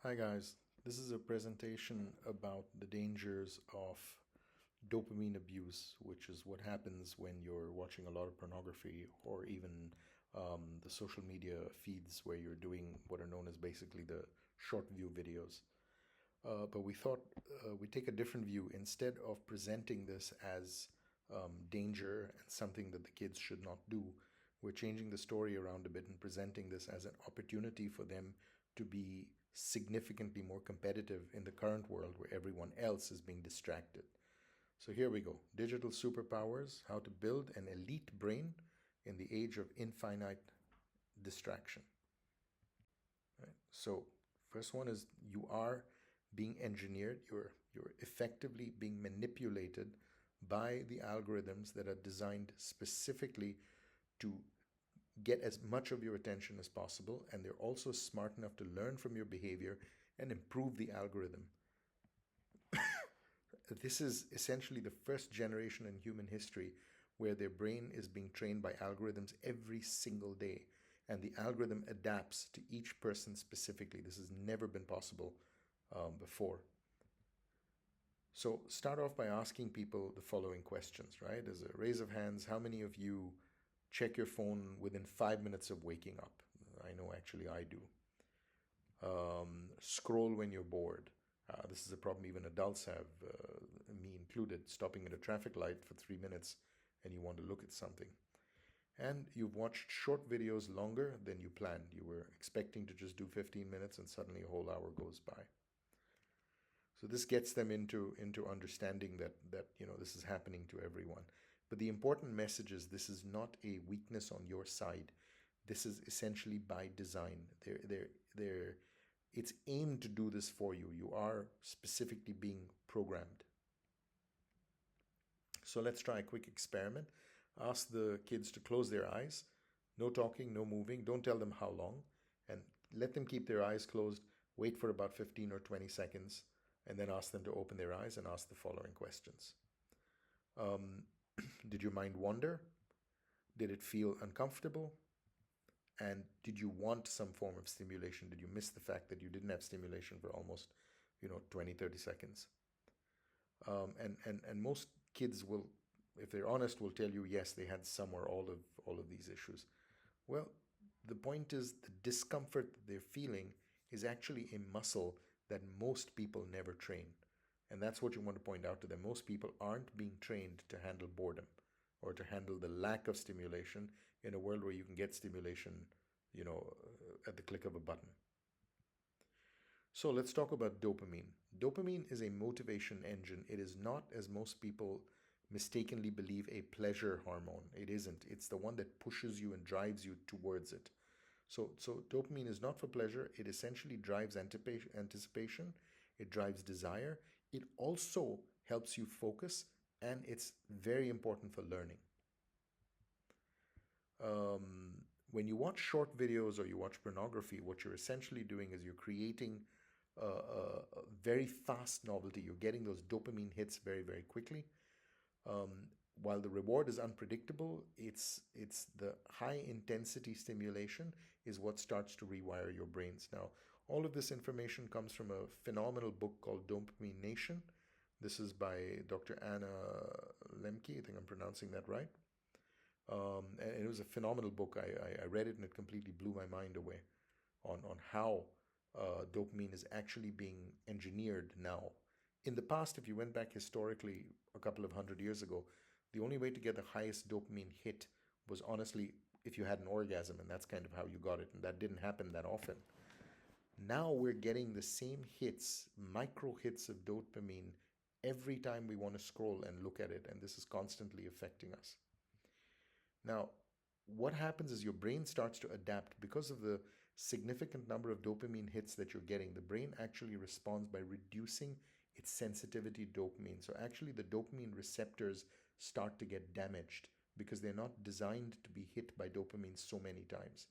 Hi guys, this is a presentation about the dangers of dopamine abuse, which is what happens when you're watching a lot of pornography or even the social media feeds where you're doing what are known as basically the short view videos. But we thought we'd take a different view. Instead of presenting this as danger and something that the kids should not do, we're changing the story around a bit and presenting this as an opportunity for them to be significantly more competitive in the current world where everyone else is being distracted. So here we go. Digital superpowers, how to build an elite brain in the age of infinite distraction. Right? So first one is you are being engineered, you're effectively being manipulated by the algorithms that are designed specifically to get as much of your attention as possible, and they're also smart enough to learn from your behavior and improve the algorithm. This is essentially the first generation in human history where their brain is being trained by algorithms every single day, and the algorithm adapts to each person specifically. This has never been possible before. So start off by asking people the following questions, right? As a raise of hands, how many of you check your phone within 5 minutes of waking up? I know actually I do. Scroll when you're bored. This is a problem even adults have, me included, stopping at a traffic light for 3 minutes and you want to look at something. And you've watched short videos longer than you planned. You were expecting to just do 15 minutes and suddenly a whole hour goes by. So this gets them into understanding that this is happening to everyone. But the important message is this is not a weakness on your side. This is essentially by design. It's aimed to do this for you. You are specifically being programmed. So let's try a quick experiment. Ask the kids to close their eyes. No talking, no moving. Don't tell them how long. And let them keep their eyes closed. Wait for about 15 or 20 seconds. And then ask them to open their eyes and ask the following questions. Did your mind wander? Did it feel uncomfortable? And did you want some form of stimulation? Did you miss the fact that you didn't have stimulation for almost 20, 30 seconds? And most kids will, if they're honest, will tell you yes, they had some or all of these issues. Well, the point is the discomfort that they're feeling is actually a muscle that most people never train. And that's what you want to point out to them. Most people aren't being trained to handle boredom or to handle the lack of stimulation in a world where you can get stimulation, at the click of a button. So let's talk about dopamine. Dopamine is a motivation engine. It is not, as most people mistakenly believe, a pleasure hormone. It isn't. It's the one that pushes you and drives you towards it. So dopamine is not for pleasure. It essentially drives anticipation. It drives desire. It also helps you focus, and it's very important for learning. When you watch short videos or you watch pornography, what you're essentially doing is you're creating a very fast novelty. You're getting those dopamine hits very, very quickly. Um, while the reward is unpredictable, it's the high intensity stimulation is what starts to rewire your brains. Now, all of this information comes from a phenomenal book called Dopamine Nation. This is by Dr. Anna Lemke. I think I'm pronouncing that right. And it was a phenomenal book. I read it and it completely blew my mind away on how dopamine is actually being engineered now. In the past, if you went back historically a couple of 100 years ago, the only way to get the highest dopamine hit was honestly if you had an orgasm, and that's kind of how you got it, and that didn't happen that often. Now we're getting the same hits, micro hits of dopamine every time we want to scroll and look at it, and this is constantly affecting us. Now, what happens is your brain starts to adapt because of the significant number of dopamine hits that you're getting. The brain actually responds by reducing its sensitivity to dopamine. So actually the dopamine receptors start to get damaged because they're not designed to be hit by dopamine so many times.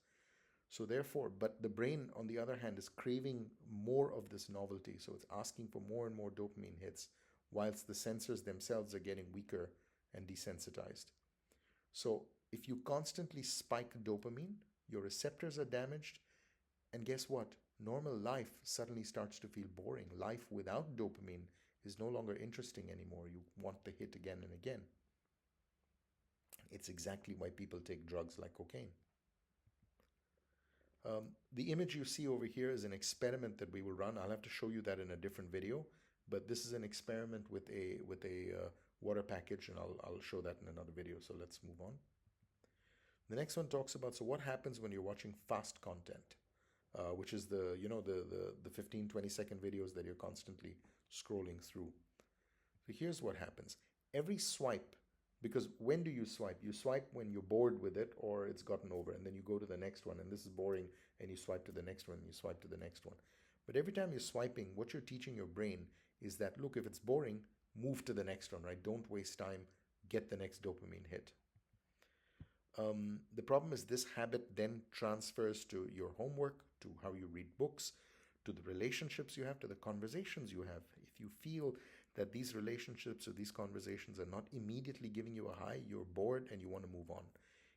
So therefore, but the brain on the other hand is craving more of this novelty. So it's asking for more and more dopamine hits whilst the sensors themselves are getting weaker and desensitized. So if you constantly spike dopamine, your receptors are damaged, and guess what? normal life suddenly starts to feel boring. Life without dopamine is no longer interesting anymore. You want the hit again and again. It's exactly why people take drugs like cocaine. The image you see over here is an experiment that we will run. I'll have to show you that in a different video, but this is an experiment with a water package, and I'll show that in another video. So let's move on. The next one talks about, so what happens when you're watching fast content, which is the 15-20 second videos that you're constantly scrolling through. So here's what happens. Every swipe, because when do you swipe? You swipe when you're bored with it or it's gotten over, and then you go to the next one, and this is boring, and you swipe to the next one, and you swipe to the next one. But every time you're swiping, what you're teaching your brain is that, look, if it's boring, move to the next one, right? Don't waste time, get the next dopamine hit. The problem is this habit then transfers to your homework, to how you read books, to the relationships you have, to the conversations you have. If you feel that these relationships or these conversations are not immediately giving you a high, you're bored and you want to move on.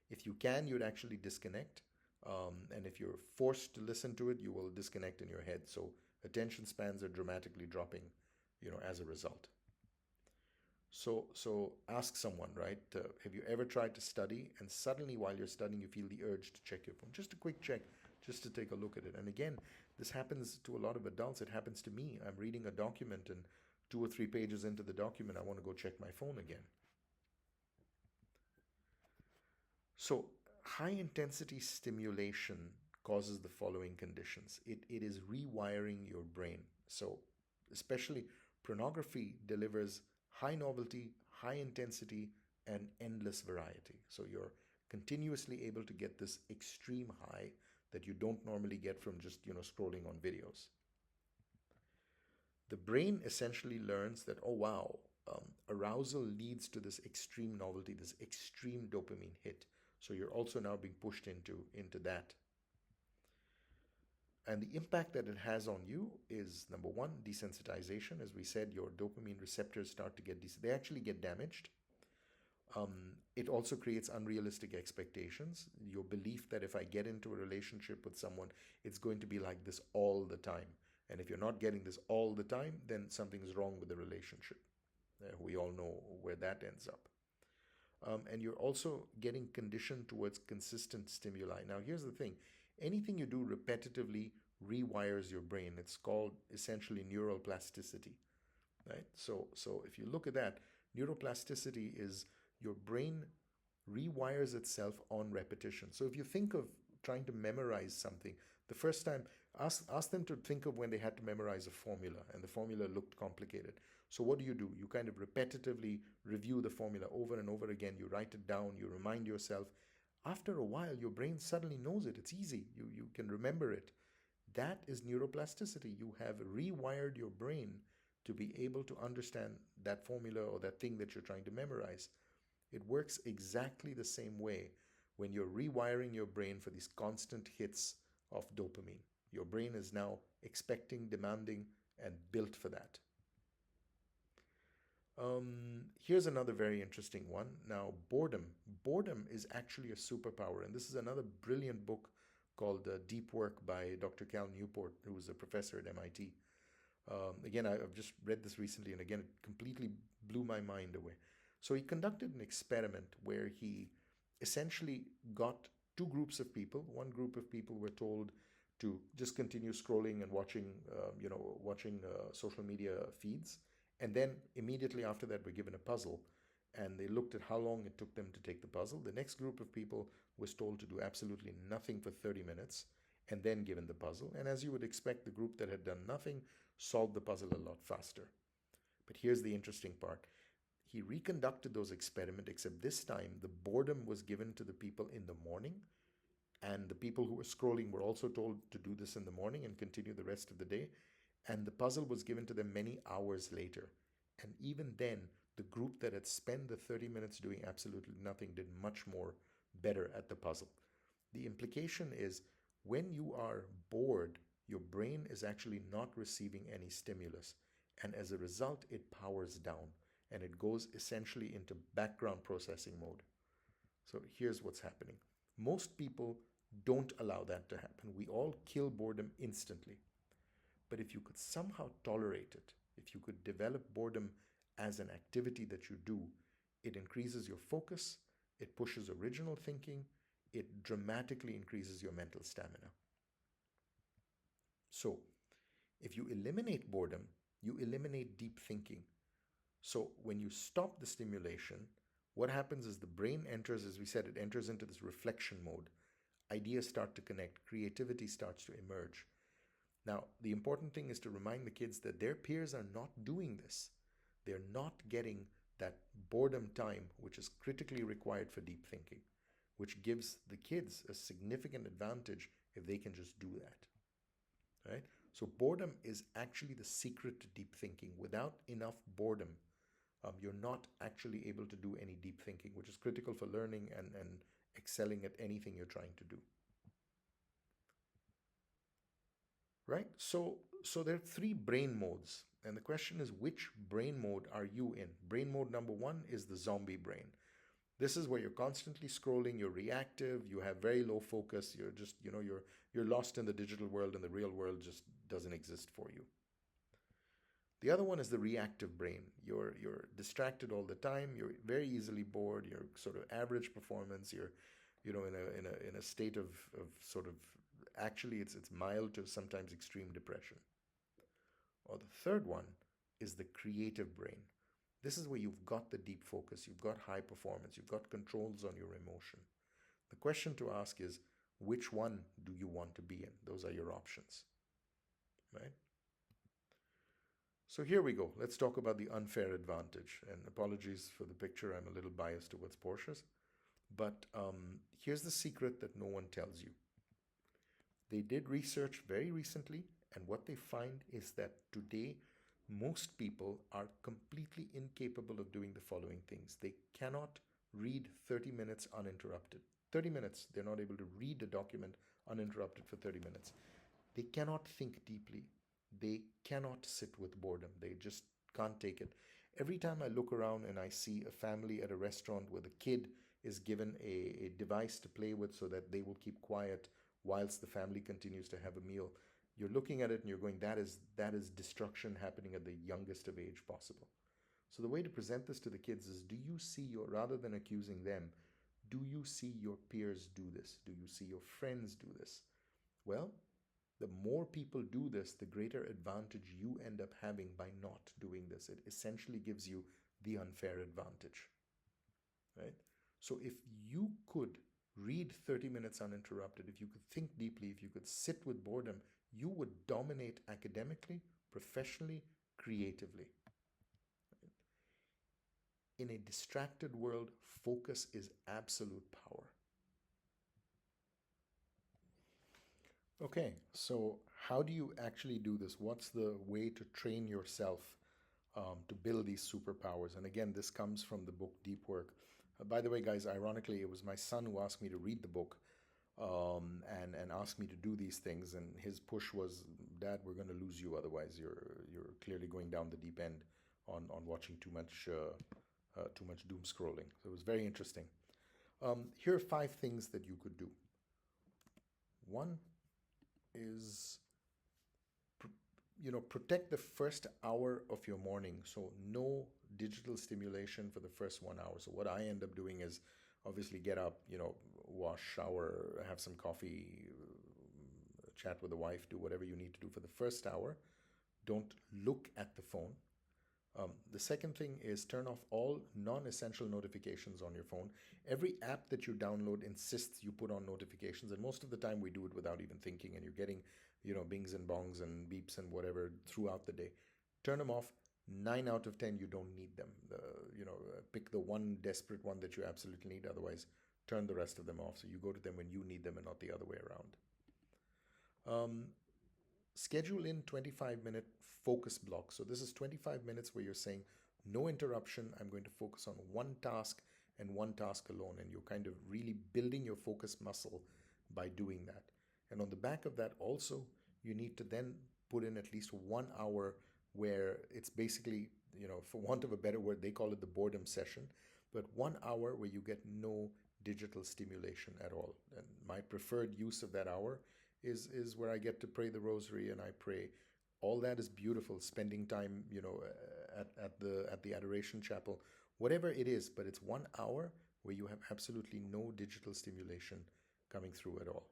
If you can, you'd actually disconnect. And if you're forced to listen to it, you will disconnect in your head. So attention spans are dramatically dropping, as a result. So ask someone, right? Have you ever tried to study and suddenly while you're studying you feel the urge to check your phone? Just a quick check, just to take a look at it. And again, this happens to a lot of adults. It happens to me. I'm reading a document and 2 or 3 pages into the document, I want to go check my phone again. So high intensity stimulation causes the following conditions. It is rewiring your brain. So especially pornography delivers high novelty, high intensity, and endless variety. So you're continuously able to get this extreme high that you don't normally get from just scrolling on videos. The brain essentially learns that, oh wow, arousal leads to this extreme novelty, this extreme dopamine hit. So you're also now being pushed into that. And the impact that it has on you is, number one, desensitization. As we said, your dopamine receptors start to they actually get damaged. It also creates unrealistic expectations. Your belief that if I get into a relationship with someone, it's going to be like this all the time. And if you're not getting this all the time, then something is wrong with the relationship. We all know where that ends up. And you're also getting conditioned towards consistent stimuli. Now, here's the thing. Anything you do repetitively rewires your brain. It's called essentially neural plasticity, right? So if you look at that, neuroplasticity is your brain rewires itself on repetition. So if you think of trying to memorize something, the first time, ask them to think of when they had to memorize a formula and the formula looked complicated. So what do? You kind of repetitively review the formula over and over again. You write it down, you remind yourself. After a while, your brain suddenly knows it. It's easy. You can remember it. That is neuroplasticity. You have rewired your brain to be able to understand that formula or that thing that you're trying to memorize. It works exactly the same way when you're rewiring your brain for these constant hits of dopamine. Your brain is now expecting, demanding, and built for that. Here's another very interesting one. Now, boredom. Boredom is actually a superpower, and this is another brilliant book called Deep Work by Dr. Cal Newport, who was a professor at MIT. Again, I've just read this recently, and again, it completely blew my mind away. So he conducted an experiment where he essentially got two groups of people. One group of people were told to just continue scrolling and watching social media feeds. And then immediately after that, were given a puzzle, and they looked at how long it took them to take the puzzle. The next group of people was told to do absolutely nothing for 30 minutes and then given the puzzle. And as you would expect, the group that had done nothing solved the puzzle a lot faster. But here's the interesting part. He reconducted those experiments, except this time the boredom was given to the people in the morning, and the people who were scrolling were also told to do this in the morning and continue the rest of the day. And the puzzle was given to them many hours later. And even then, the group that had spent the 30 minutes doing absolutely nothing did much more better at the puzzle. The implication is when you are bored, your brain is actually not receiving any stimulus. And as a result, it powers down and it goes essentially into background processing mode. So here's what's happening. Most people Don't allow that to happen. We all kill boredom instantly. But if you could somehow tolerate it, if you could develop boredom as an activity that you do, it increases your focus, it pushes original thinking, it dramatically increases your mental stamina. So, if you eliminate boredom, you eliminate deep thinking. So, when you stop the stimulation, what happens is the brain enters, as we said, it enters into this reflection mode. Ideas start to connect, creativity starts to emerge. Now, the important thing is to remind the kids that their peers are not doing this. They're not getting that boredom time, which is critically required for deep thinking, which gives the kids a significant advantage if they can just do that. Right? So, boredom is actually the secret to deep thinking. Without enough boredom, you're not actually able to do any deep thinking, which is critical for learning and excelling at anything you're trying to do. Right? So there are three brain modes. And the question is, which brain mode are you in? Brain mode number one is the zombie brain. This is where you're constantly scrolling, you're reactive, you have very low focus, you're just, you're lost in the digital world and the real world just doesn't exist for you. The other one is the reactive brain. You're distracted all the time, you're very easily bored, you're sort of average performance, you're in a state of sort of, actually it's mild to sometimes extreme depression. Or the third one is the creative brain. This is where you've got the deep focus, you've got high performance, you've got controls on your emotion. The question to ask is, which one do you want to be in? Those are your options, right? So here we go. Let's talk about the unfair advantage. And apologies for the picture, I'm a little biased towards Porsches. But here's the secret that no one tells you. They did research very recently, and what they find is that today most people are completely incapable of doing the following things. They cannot read 30 minutes uninterrupted. 30 minutes, they're not able to read a document uninterrupted for 30 minutes. They cannot think deeply. They cannot sit with boredom. They just can't take it. Every time I look around and I see a family at a restaurant where the kid is given a device to play with so that they will keep quiet whilst the family continues to have a meal, you're looking at it and you're going, that is destruction happening at the youngest of age possible. So the way to present this to the kids is, do you see rather than accusing them, do you see your peers do this? Do you see your friends do this? Well, the more people do this, the greater advantage you end up having by not doing this. It essentially gives you the unfair advantage, right? So if you could read 30 minutes uninterrupted, if you could think deeply, if you could sit with boredom, you would dominate academically, professionally, creatively. In a distracted world, focus is absolute power. Okay, so how do you actually do this? What's the way to train yourself to build these superpowers? And again, this comes from the book Deep Work. By the way, guys, ironically, it was my son who asked me to read the book and asked me to do these things. And his push was, Dad, we're going to lose you. Otherwise, you're clearly going down the deep end on watching too much doom scrolling. So it was very interesting. Here are 5 things that you could do. One is, protect the first hour of your morning. So no digital stimulation for the first 1 hour. So what I end up doing is obviously get up, wash, shower, have some coffee, chat with the wife, do whatever you need to do for the first hour. Don't look at the phone. The second thing is turn off all non-essential notifications on your phone. Every app that you download insists you put on notifications, and most of the time we do it without even thinking, and you're getting, bings and bongs and beeps and whatever throughout the day. Turn them off. 9 out of 10, you don't need them. Pick the one desperate one that you absolutely need. Otherwise, turn the rest of them off. So you go to them when you need them and not the other way around. Schedule in 25-minute focus blocks. So this is 25 minutes where you're saying, no interruption. I'm going to focus on one task and one task alone. And you're kind of really building your focus muscle by doing that. And on the back of that also, you need to then put in at least 1 hour where it's basically, for want of a better word, they call it the boredom session. But 1 hour where you get no digital stimulation at all. And my preferred use of that hour is where I get to pray the rosary and I pray. All that is beautiful, spending time, at the adoration chapel, whatever it is, but it's 1 hour where you have absolutely no digital stimulation coming through at all.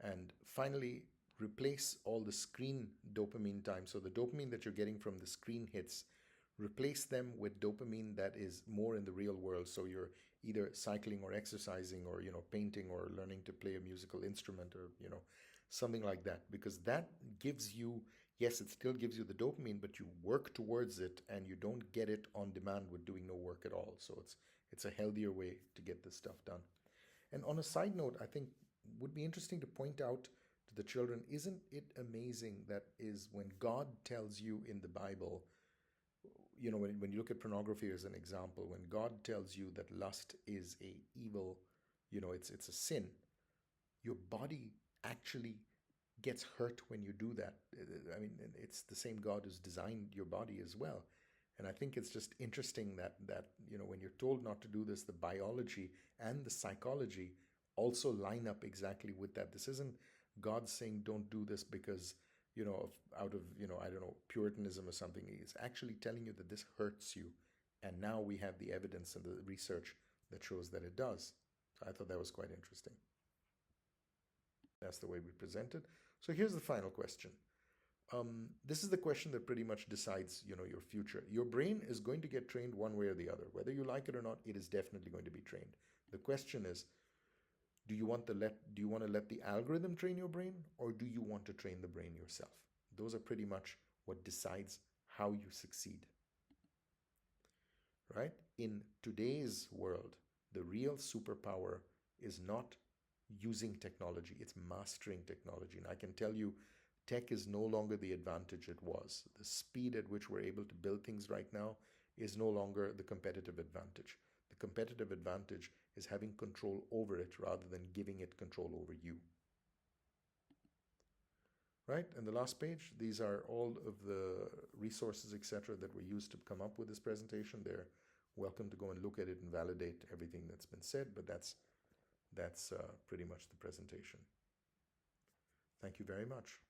And finally, replace all the screen dopamine time. So the dopamine that you're getting from the screen hits, replace them with dopamine that is more in the real world. So you're either cycling or exercising or painting or learning to play a musical instrument or something like that, because that gives you, yes, it still gives you the dopamine, but you work towards it and you don't get it on demand with doing no work at all. So it's a healthier way to get this stuff done. And on a side note, I think would be interesting to point out to the children, isn't it amazing that is when God tells you in the Bible, when you look at pornography as an example, when God tells you that lust is a evil, it's a sin, your body actually gets hurt when you do that. I mean, it's the same God who's designed your body as well. And I think it's just interesting that when you're told not to do this, the biology and the psychology also line up exactly with that. This isn't God saying don't do this because out of I don't know, Puritanism or something. He's actually telling you that this hurts you, and now we have the evidence and the research that shows that it does. So I thought that was quite interesting. That's the way we present it. So here's the final question. This is the question that pretty much decides, your future. Your brain is going to get trained one way or the other. Whether you like it or not, it is definitely going to be trained. The question is, do you want to let the algorithm train your brain, or do you want to train the brain yourself? Those are pretty much what decides how you succeed. Right? In today's world, the real superpower is not using technology, it's mastering technology. And I can tell you, tech is no longer the advantage it was. The speed at which we're able to build things right now is no longer the competitive advantage. The competitive advantage is having control over it rather than giving it control over you. Right? And the last page, these are all of the resources, etc., that were used to come up with this presentation. They're welcome to go and look at it and validate everything that's been said, but that's pretty much the presentation. Thank you very much.